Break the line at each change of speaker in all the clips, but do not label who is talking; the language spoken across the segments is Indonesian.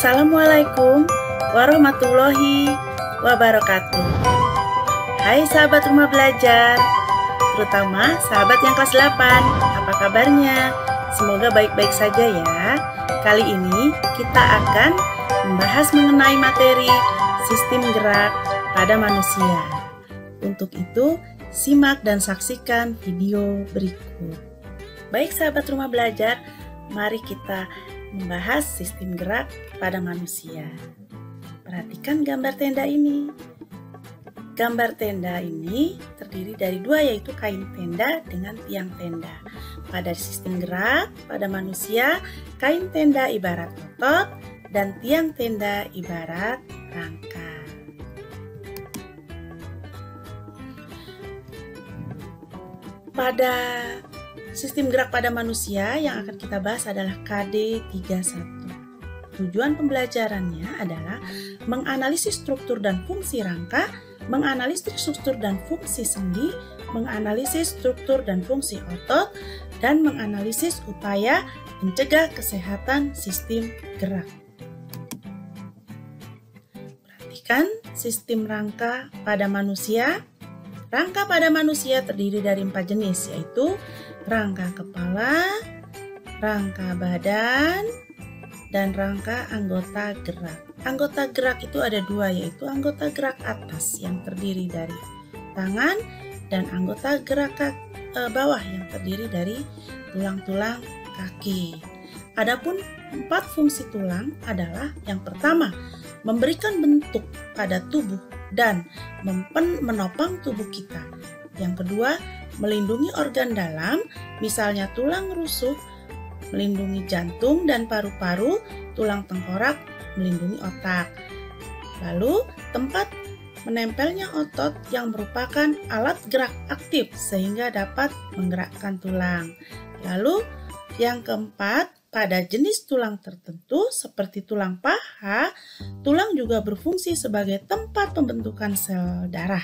Assalamualaikum warahmatullahi wabarakatuh. Hai sahabat rumah belajar, terutama sahabat yang kelas 8. Apa kabarnya? Semoga baik-baik saja ya. Kali ini kita akan membahas mengenai materi sistem gerak pada manusia. Untuk itu, simak dan saksikan video berikut. Baik sahabat rumah belajar, mari kita membahas sistem gerak pada manusia. Perhatikan gambar tenda ini. Gambar tenda ini terdiri dari dua, yaitu kain tenda dengan tiang tenda. Pada sistem gerak pada manusia, kain tenda ibarat otot dan tiang tenda ibarat rangka. Pada sistem gerak pada manusia yang akan kita bahas adalah KD 31. Tujuan pembelajarannya adalah menganalisis struktur dan fungsi rangka, menganalisis struktur dan fungsi sendi, menganalisis struktur dan fungsi otot, dan menganalisis upaya mencegah kesehatan sistem gerak. Perhatikan sistem rangka pada manusia. Rangka pada manusia terdiri dari 4 jenis, yaitu rangka kepala, rangka badan, dan rangka anggota gerak. Anggota gerak itu ada dua, yaitu anggota gerak atas yang terdiri dari tangan dan anggota gerak bawah yang terdiri dari tulang-tulang kaki. Adapun 4 fungsi tulang adalah yang pertama, memberikan bentuk pada tubuh dan menopang tubuh kita. Yang kedua, melindungi organ dalam, misalnya tulang rusuk, melindungi jantung dan paru-paru, tulang tengkorak, melindungi otak. Lalu, tempat menempelnya otot yang merupakan alat gerak aktif sehingga dapat menggerakkan tulang. Lalu, yang keempat, pada jenis tulang tertentu seperti tulang paha, tulang juga berfungsi sebagai tempat pembentukan sel darah.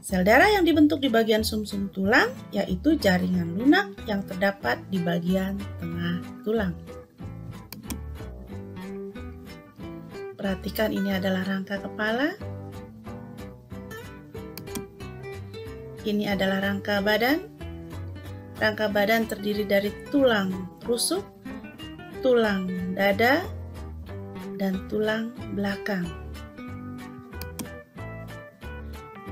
Sel darah yang dibentuk di bagian sumsum tulang yaitu jaringan lunak yang terdapat di bagian tengah tulang. Perhatikan, ini adalah rangka kepala. Ini adalah rangka badan. Rangka badan terdiri dari tulang rusuk, tulang dada, dan tulang belakang.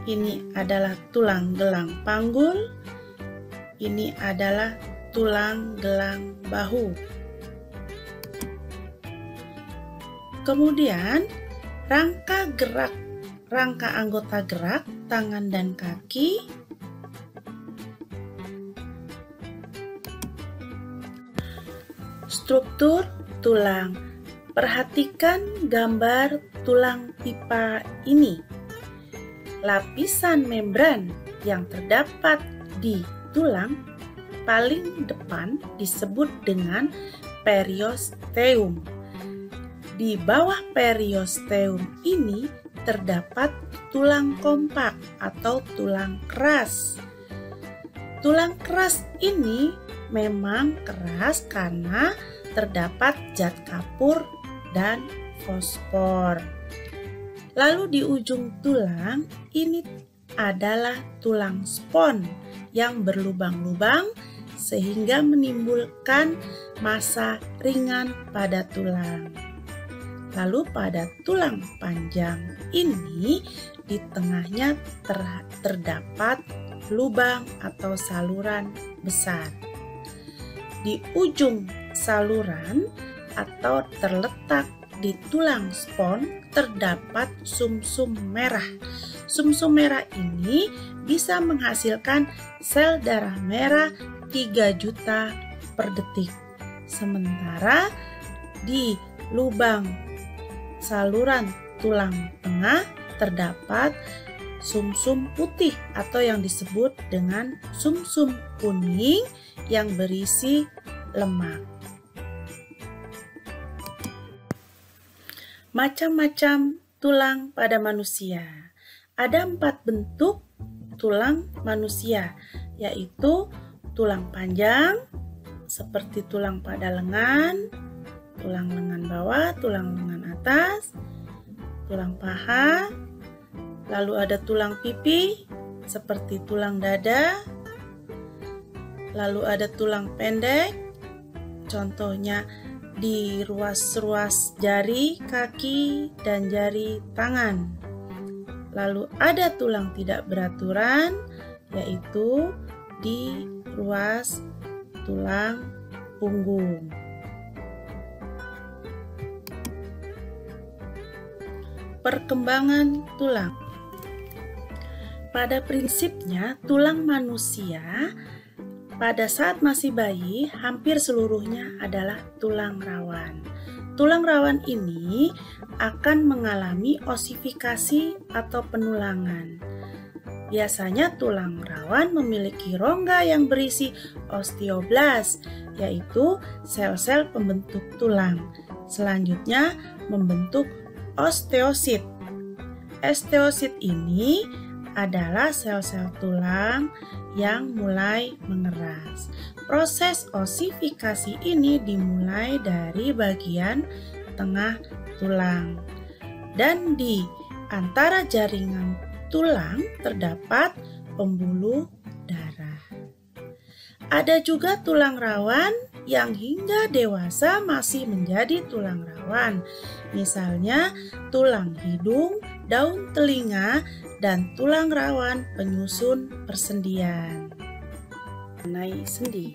Ini adalah tulang gelang panggul. Ini adalah tulang gelang bahu. Kemudian, rangka gerak, rangka anggota gerak, tangan dan kaki. Struktur tulang. Perhatikan gambar tulang pipa ini. Lapisan membran yang terdapat di tulang paling depan disebut dengan periosteum. Di bawah periosteum ini terdapat tulang kompak atau tulang keras. Tulang keras ini memang keras karena terdapat zat kapur dan fosfor. Lalu di ujung tulang ini adalah tulang spons yang berlubang-lubang sehingga menimbulkan massa ringan pada tulang. Lalu pada tulang panjang ini di tengahnya terdapat lubang atau saluran besar. Di ujung saluran atau terletak di tulang spons terdapat sumsum merah. Sumsum merah ini bisa menghasilkan sel darah merah 3 juta per detik. Sementara di lubang saluran tulang tengah terdapat sumsum putih atau yang disebut dengan sumsum kuning yang berisi lemak. Macam-macam tulang pada manusia. Ada 4 bentuk tulang manusia, yaitu tulang panjang, seperti tulang pada lengan, tulang lengan bawah, tulang lengan atas, tulang paha, lalu ada tulang pipi seperti tulang dada, lalu ada tulang pendek, contohnya di ruas-ruas jari kaki dan jari tangan. Lalu ada tulang tidak beraturan, yaitu di ruas tulang punggung. Perkembangan tulang. Pada prinsipnya, tulang manusia pada saat masih bayi hampir seluruhnya adalah tulang rawan. Tulang rawan ini akan mengalami osifikasi atau penulangan. Biasanya tulang rawan memiliki rongga yang berisi osteoblas, yaitu sel-sel pembentuk tulang. Selanjutnya membentuk osteosit. Osteosit ini adalah sel-sel tulang yang mulai mengeras. Proses osifikasi ini dimulai dari bagian tengah tulang. Dan di antara jaringan tulang terdapat pembuluh darah. Ada juga tulang rawan yang hingga dewasa masih menjadi tulang rawan. Misalnya tulang hidung, daun telinga, dan tulang rawan penyusun persendian. Mengenai sendi.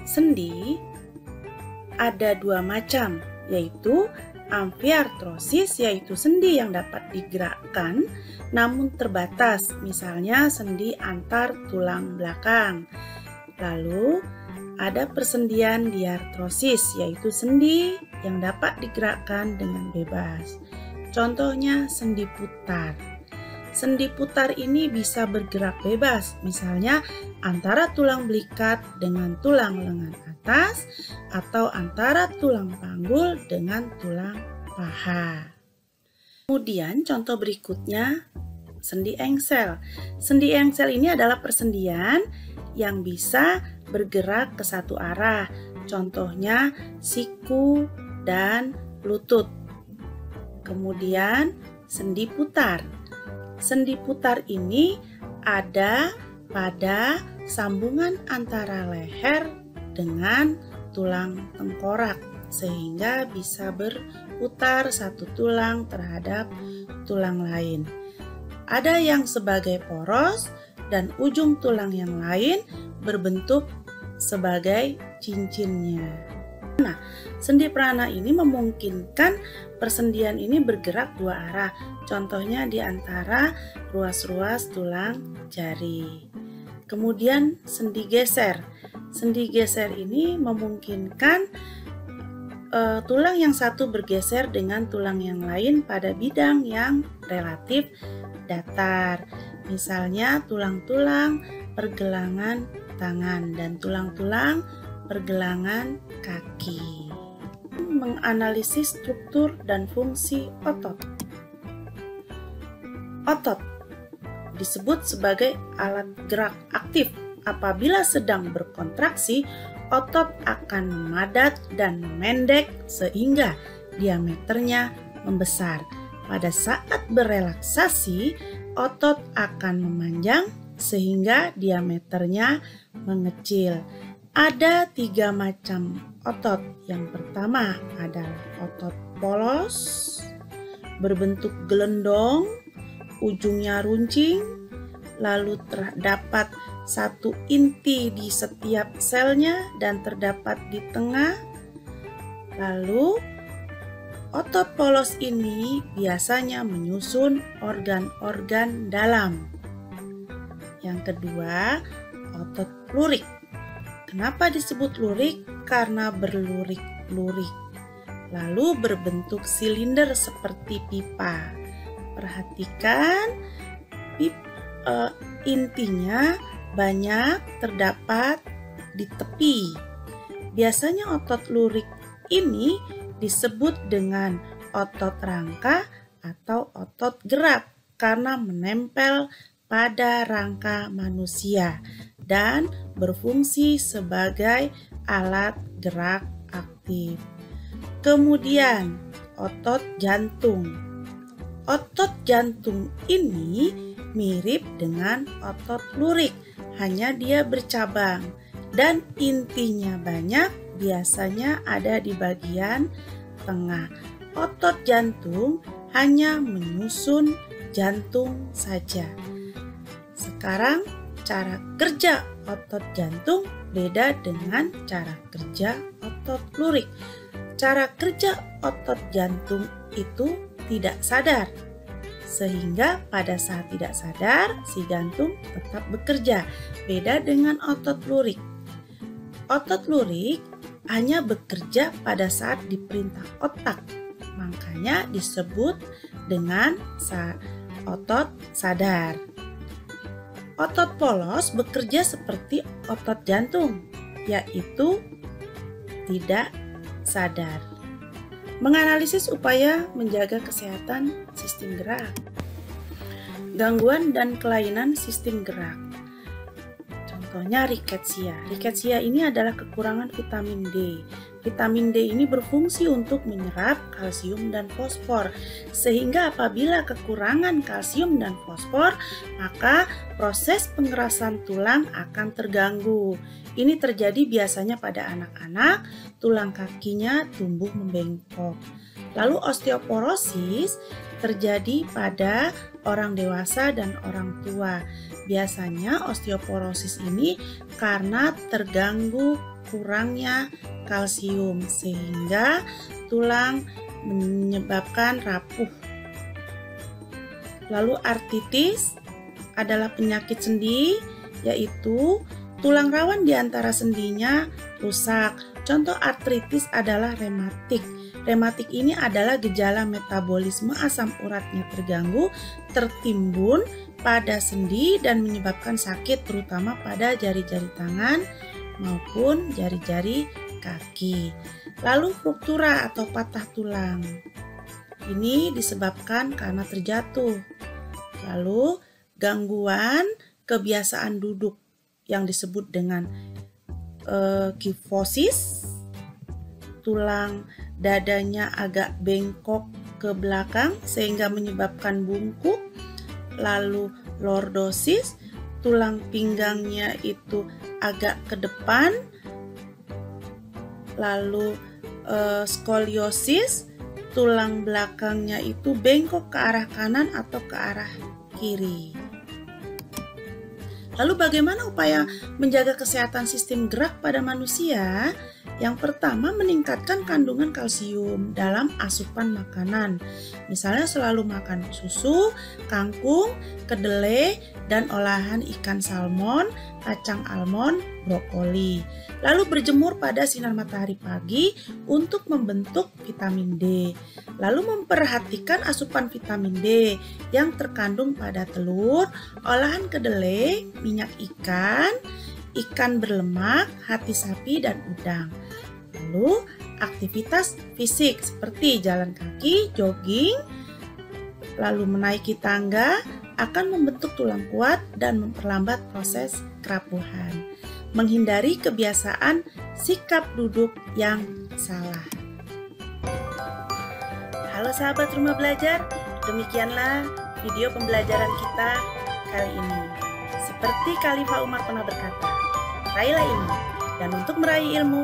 Sendi ada dua macam, yaitu amfiartrosis, yaitu sendi yang dapat digerakkan namun terbatas, misalnya sendi antar tulang belakang. Lalu ada persendian diartrosis, yaitu sendi yang dapat digerakkan dengan bebas. Contohnya sendi putar. Sendi putar ini bisa bergerak bebas, misalnya antara tulang belikat dengan tulang lengan atas atau antara tulang panggul dengan tulang paha. Kemudian contoh berikutnya, sendi engsel. Sendi engsel ini adalah persendian yang bisa bergerak ke satu arah. Contohnya siku dan lutut. Kemudian sendi putar. Sendi putar ini ada pada sambungan antara leher dengan tulang tengkorak, sehingga bisa berputar satu tulang terhadap tulang lain. Ada yang sebagai poros dan ujung tulang yang lain berbentuk sebagai cincinnya. Nah, sendi prana ini memungkinkan persendian ini bergerak dua arah. Contohnya di antara ruas-ruas tulang jari. Kemudian sendi geser. Sendi geser ini memungkinkan tulang yang satu bergeser dengan tulang yang lain pada bidang yang relatif datar. Misalnya tulang-tulang pergelangan tangan dan tulang-tulang pergelangan kaki. Menganalisis struktur dan fungsi otot. Otot disebut sebagai alat gerak aktif. Apabila sedang berkontraksi, otot akan memadat dan memendek sehingga diameternya membesar. Pada saat berelaksasi, otot akan memanjang sehingga diameternya mengecil. Ada 3 macam otot. Yang pertama adalah otot polos, berbentuk gelendong, ujungnya runcing, lalu terdapat satu inti di setiap selnya dan terdapat di tengah. Lalu otot polos ini biasanya menyusun organ-organ dalam. Yang kedua, otot lurik. Kenapa disebut lurik? Karena berlurik-lurik, lalu berbentuk silinder seperti pipa. Perhatikan, intinya banyak terdapat di tepi. Biasanya otot lurik ini disebut dengan otot rangka atau otot gerak karena menempel pada rangka manusia dan berfungsi sebagai alat gerak aktif. Kemudian otot jantung. Otot jantung ini mirip dengan otot lurik, hanya dia bercabang dan intinya banyak, biasanya ada di bagian tengah. Otot jantung hanya menyusun jantung saja. Sekarang cara kerja otot jantung beda dengan cara kerja otot lurik. Cara kerja otot jantung itu tidak sadar, sehingga pada saat tidak sadar si jantung tetap bekerja. Beda dengan otot lurik. Otot lurik hanya bekerja pada saat diperintah otak, makanya disebut dengan otot sadar. Otot polos bekerja seperti otot jantung, yaitu tidak sadar. Menganalisis upaya menjaga kesehatan sistem gerak. Gangguan dan kelainan sistem gerak. Contohnya riketsia. Riketsia ini adalah kekurangan vitamin D. Vitamin D ini berfungsi untuk menyerap kalsium dan fosfor, sehingga apabila kekurangan kalsium dan fosfor, maka proses pengerasan tulang akan terganggu. Ini terjadi biasanya pada anak-anak, tulang kakinya tumbuh membengkok. Lalu osteoporosis terjadi pada orang dewasa dan orang tua. Biasanya osteoporosis ini karena terganggu kurangnya kalsium sehingga tulang menyebabkan rapuh. Lalu artritis adalah penyakit sendi, yaitu tulang rawan di antara sendinya rusak. Contoh artritis adalah rematik. Rematik ini adalah gejala metabolisme asam uratnya terganggu, tertimbun pada sendi dan menyebabkan sakit terutama pada jari-jari tangan maupun jari-jari kaki. Lalu fruktura atau patah tulang. Ini disebabkan karena terjatuh. Lalu gangguan kebiasaan duduk yang disebut dengan kifosis, tulang dadanya agak bengkok ke belakang sehingga menyebabkan bungkuk. Lalu lordosis, tulang pinggangnya itu agak ke depan. Lalu skoliosis, tulang belakangnya itu bengkok ke arah kanan atau ke arah kiri. Lalu bagaimana upaya menjaga kesehatan sistem gerak pada manusia? Yang pertama, meningkatkan kandungan kalsium dalam asupan makanan. Misalnya selalu makan susu, kangkung, kedelai, dan olahan ikan salmon, kacang almond, brokoli. Lalu berjemur pada sinar matahari pagi untuk membentuk vitamin D. Lalu memperhatikan asupan vitamin D yang terkandung pada telur, olahan kedelai, minyak ikan, ikan berlemak, hati sapi, dan udang. Lalu aktivitas fisik seperti jalan kaki, jogging, lalu menaiki tangga akan membentuk tulang kuat dan memperlambat proses kerapuhan. Menghindari kebiasaan sikap duduk yang salah. Halo sahabat rumah belajar, demikianlah video pembelajaran kita kali ini. Seperti Khalifah Umar pernah berkata, raihlah ilmu, dan untuk meraih ilmu,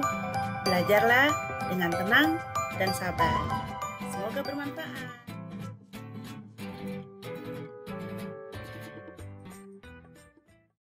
belajarlah dengan tenang dan sabar. Semoga bermanfaat.